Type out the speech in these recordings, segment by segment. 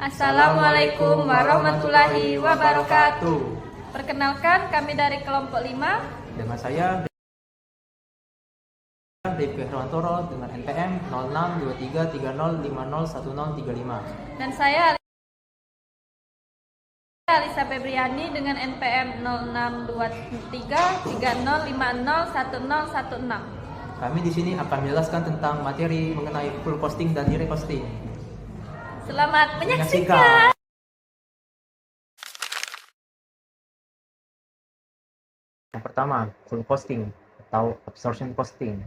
Assalamualaikum warahmatullahi wabarakatuh. Perkenalkan, kami dari kelompok 5 dengan saya Rifki Herwantoro dengan NPM 062330501035 dan saya Alisa Febriani dengan NPM 062330501016. Kami di sini akan menjelaskan tentang materi mengenai full posting dan reposting. Selamat menyaksikan. Yang pertama, full posting atau absorption posting.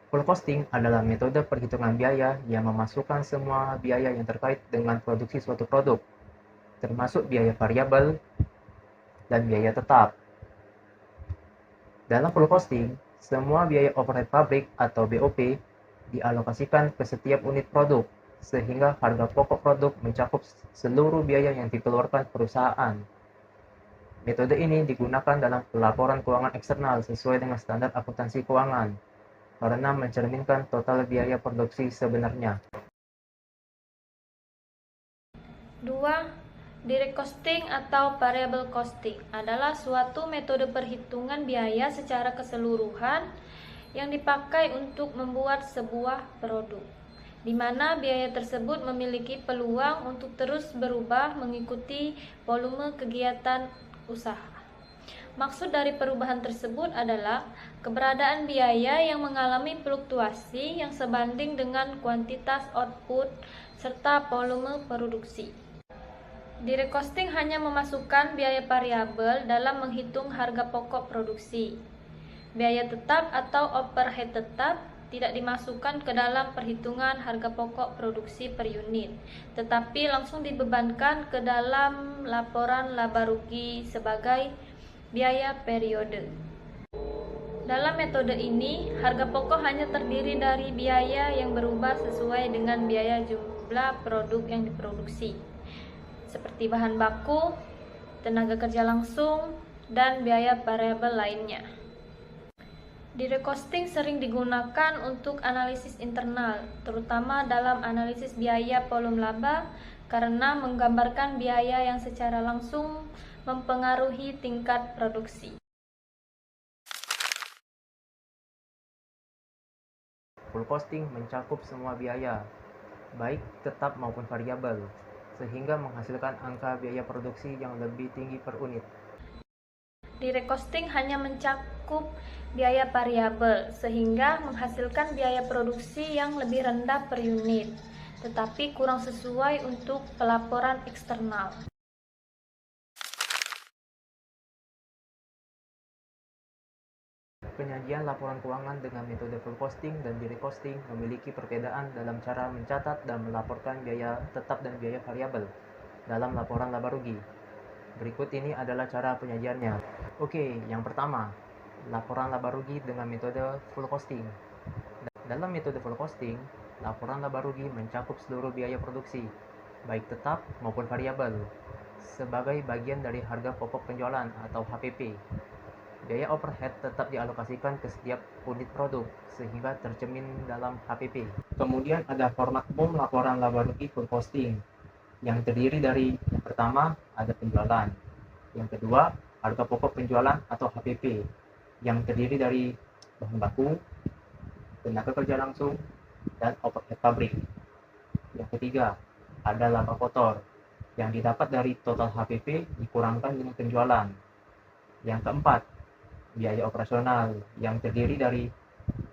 Full posting adalah metode perhitungan biaya yang memasukkan semua biaya yang terkait dengan produksi suatu produk, termasuk biaya variabel dan biaya tetap. Dalam full posting, semua biaya overhead pabrik atau BOP dialokasikan ke setiap unit produk, sehingga harga pokok produk mencakup seluruh biaya yang dikeluarkan perusahaan. Metode ini digunakan dalam pelaporan keuangan eksternal sesuai dengan standar akuntansi keuangan, karena mencerminkan total biaya produksi sebenarnya. 2. Direct costing atau variable costing adalah suatu metode perhitungan biaya secara keseluruhan yang dipakai untuk membuat sebuah produk, di mana biaya tersebut memiliki peluang untuk terus berubah mengikuti volume kegiatan usaha. Maksud dari perubahan tersebut adalah keberadaan biaya yang mengalami fluktuasi yang sebanding dengan kuantitas output serta volume produksi. Direct costing hanya memasukkan biaya variabel dalam menghitung harga pokok produksi. Biaya tetap atau overhead tetap tidak dimasukkan ke dalam perhitungan harga pokok produksi per unit, tetapi langsung dibebankan ke dalam laporan laba rugi sebagai biaya periode. Dalam metode ini, harga pokok hanya terdiri dari biaya yang berubah sesuai dengan biaya jumlah produk yang diproduksi, seperti bahan baku, tenaga kerja langsung, dan biaya variabel lainnya. Direct costing sering digunakan untuk analisis internal, terutama dalam analisis biaya volume laba, karena menggambarkan biaya yang secara langsung mempengaruhi tingkat produksi. Full costing mencakup semua biaya, baik tetap maupun variabel, sehingga menghasilkan angka biaya produksi yang lebih tinggi per unit. Direct costing hanya mencakup biaya variabel, sehingga menghasilkan biaya produksi yang lebih rendah per unit, tetapi kurang sesuai untuk pelaporan eksternal. Penyajian laporan keuangan dengan metode full costing dan direct costing memiliki perbedaan dalam cara mencatat dan melaporkan biaya tetap dan biaya variabel dalam laporan laba rugi. Berikut ini adalah cara penyajiannya. Oke, yang pertama, laporan laba rugi dengan metode full costing. Dalam metode full costing, laporan laba rugi mencakup seluruh biaya produksi, baik tetap maupun variabel, sebagai bagian dari harga pokok penjualan atau HPP. Biaya overhead tetap dialokasikan ke setiap unit produk, sehingga tercermin dalam HPP. Kemudian ada format umum laporan laba rugi full costing, yang terdiri dari yang pertama ada penjualan, yang kedua harga pokok penjualan atau HPP, yang terdiri dari bahan baku, tenaga kerja langsung, dan overhead pabrik. Yang ketiga ada laba kotor, yang didapat dari total HPP dikurangkan dengan penjualan. Yang keempat, biaya operasional, yang terdiri dari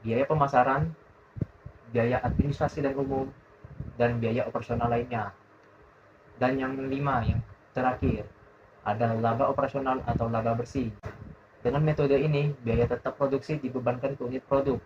biaya pemasaran, biaya administrasi dan umum, dan biaya operasional lainnya. Dan yang kelima, yang terakhir, ada laba operasional atau laba bersih. Dengan metode ini, biaya tetap produksi dibebankan ke unit produk,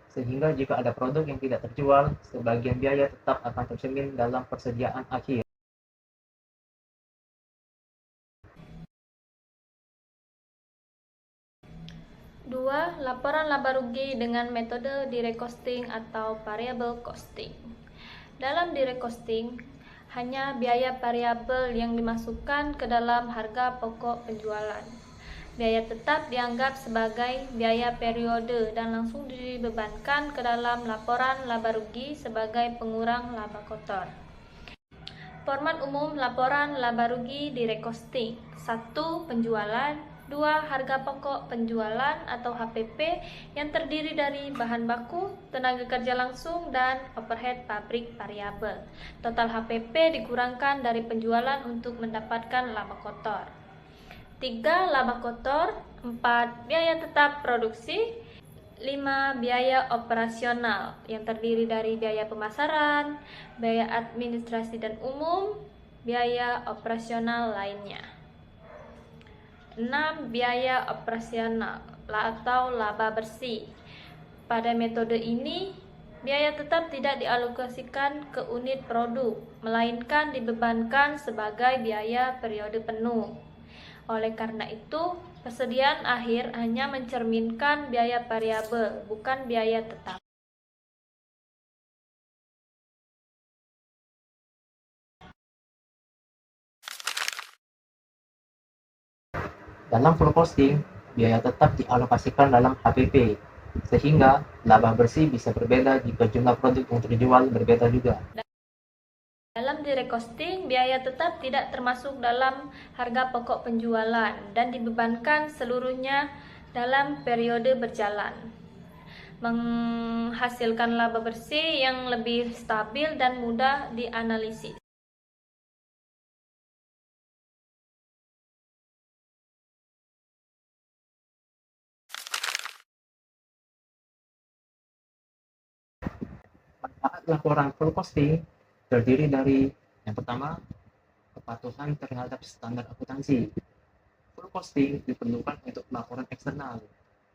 sehingga jika ada produk yang tidak terjual, sebagian biaya tetap akan tercermin dalam persediaan akhir. Dua, laporan laba rugi dengan metode direct costing atau variable costing. Dalam direct costing, hanya biaya variabel yang dimasukkan ke dalam harga pokok penjualan. Biaya tetap dianggap sebagai biaya periode dan langsung dibebankan ke dalam laporan laba rugi sebagai pengurang laba kotor. Format umum laporan laba rugi di recosting. 1. Penjualan. 2. Harga pokok penjualan atau HPP yang terdiri dari bahan baku, tenaga kerja langsung, dan overhead pabrik variabel. Total HPP dikurangkan dari penjualan untuk mendapatkan laba kotor. 3. Laba kotor. 4. Biaya tetap produksi. 5. Biaya operasional yang terdiri dari biaya pemasaran, biaya administrasi dan umum, biaya operasional lainnya. 6. Biaya operasional atau laba bersih. Pada metode ini, biaya tetap tidak dialokasikan ke unit produk, melainkan dibebankan sebagai biaya periode penuh. Oleh karena itu, persediaan akhir hanya mencerminkan biaya variabel, bukan biaya tetap. Dalam full costing, biaya tetap dialokasikan dalam HPP, sehingga laba bersih bisa berbeda jika jumlah produk yang terjual berbeda juga. Dalam direcosting, biaya tetap tidak termasuk dalam harga pokok penjualan dan dibebankan seluruhnya dalam periode berjalan, menghasilkan laba bersih yang lebih stabil dan mudah dianalisis. Manfaat laporan full costing terdiri dari yang pertama, kepatuhan terhadap standar akuntansi. Full costing diperlukan untuk laporan eksternal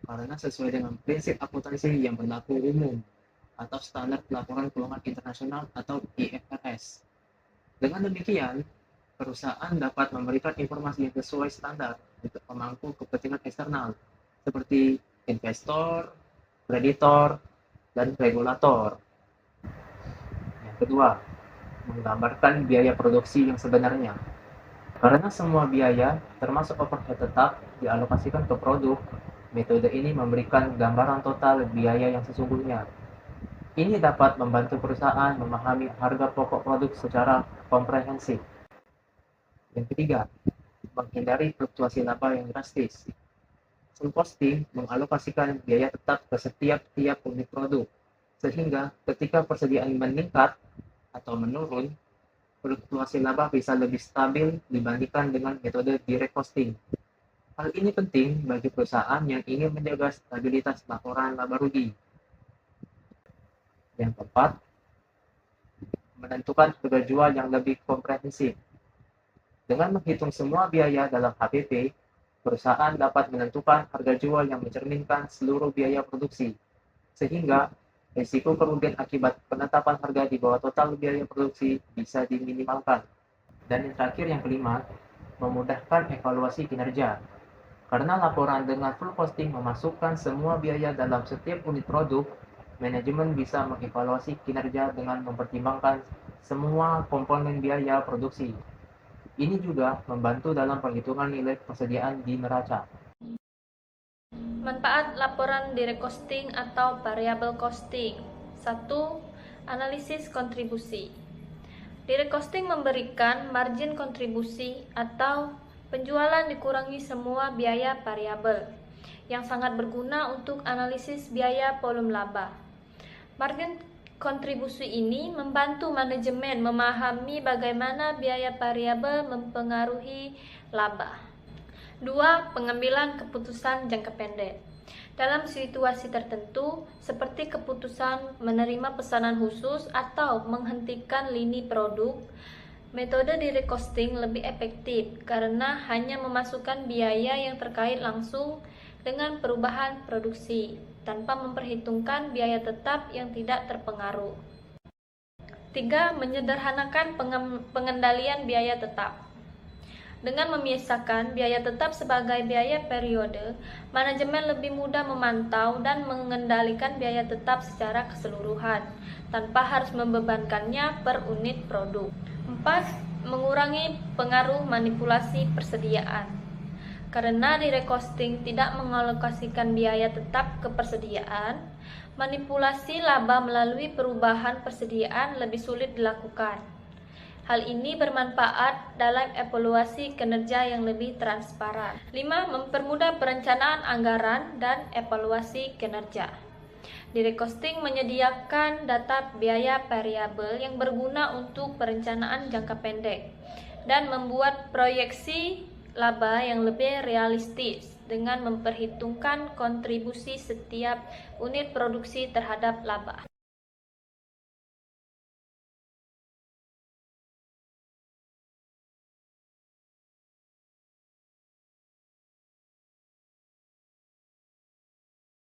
karena sesuai dengan prinsip akuntansi yang berlaku umum atau standar pelaporan keuangan internasional atau IFRS. Dengan demikian, perusahaan dapat memberikan informasi yang sesuai standar untuk pemangku kepentingan eksternal seperti investor, kreditor, dan regulator. Yang kedua, menggambarkan biaya produksi yang sebenarnya. Karena semua biaya, termasuk overhead tetap, dialokasikan ke produk, metode ini memberikan gambaran total biaya yang sesungguhnya. Ini dapat membantu perusahaan memahami harga pokok produk secara komprehensif. Yang ketiga, menghindari fluktuasi laba yang drastis. Full costing mengalokasikan biaya tetap ke setiap unit produk, sehingga ketika persediaan meningkat atau menurun, fluktuasi laba bisa lebih stabil dibandingkan dengan metode direct costing. Hal ini penting bagi perusahaan yang ingin menjaga stabilitas laporan laba rugi. Yang keempat, menentukan harga jual yang lebih komprehensif. Dengan menghitung semua biaya dalam HPP, perusahaan dapat menentukan harga jual yang mencerminkan seluruh biaya produksi, sehingga risiko kerugian akibat penetapan harga di bawah total biaya produksi bisa diminimalkan. Dan yang terakhir, yang kelima, memudahkan evaluasi kinerja. Karena laporan dengan full costing memasukkan semua biaya dalam setiap unit produk, manajemen bisa mengevaluasi kinerja dengan mempertimbangkan semua komponen biaya produksi. Ini juga membantu dalam perhitungan nilai persediaan di neraca. Manfaat laporan direct costing atau variable costing. 1. Analisis kontribusi. Direct costing memberikan margin kontribusi atau penjualan dikurangi semua biaya variabel yang sangat berguna untuk analisis biaya volume laba. Margin kontribusi ini membantu manajemen memahami bagaimana biaya variabel mempengaruhi laba. 2. Pengambilan keputusan jangka pendek. Dalam situasi tertentu, seperti keputusan menerima pesanan khusus atau menghentikan lini produk, metode direct costing lebih efektif karena hanya memasukkan biaya yang terkait langsung dengan perubahan produksi, tanpa memperhitungkan biaya tetap yang tidak terpengaruh. 3. Menyederhanakan pengendalian biaya tetap. Dengan memisahkan biaya tetap sebagai biaya periode, manajemen lebih mudah memantau dan mengendalikan biaya tetap secara keseluruhan, tanpa harus membebankannya per unit produk. 4. Mengurangi pengaruh manipulasi persediaan. Karena direct costing tidak mengalokasikan biaya tetap ke persediaan, manipulasi laba melalui perubahan persediaan lebih sulit dilakukan. Hal ini bermanfaat dalam evaluasi kinerja yang lebih transparan. 5. Mempermudah perencanaan anggaran dan evaluasi kinerja. Direcosting menyediakan data biaya variabel yang berguna untuk perencanaan jangka pendek dan membuat proyeksi laba yang lebih realistis dengan memperhitungkan kontribusi setiap unit produksi terhadap laba.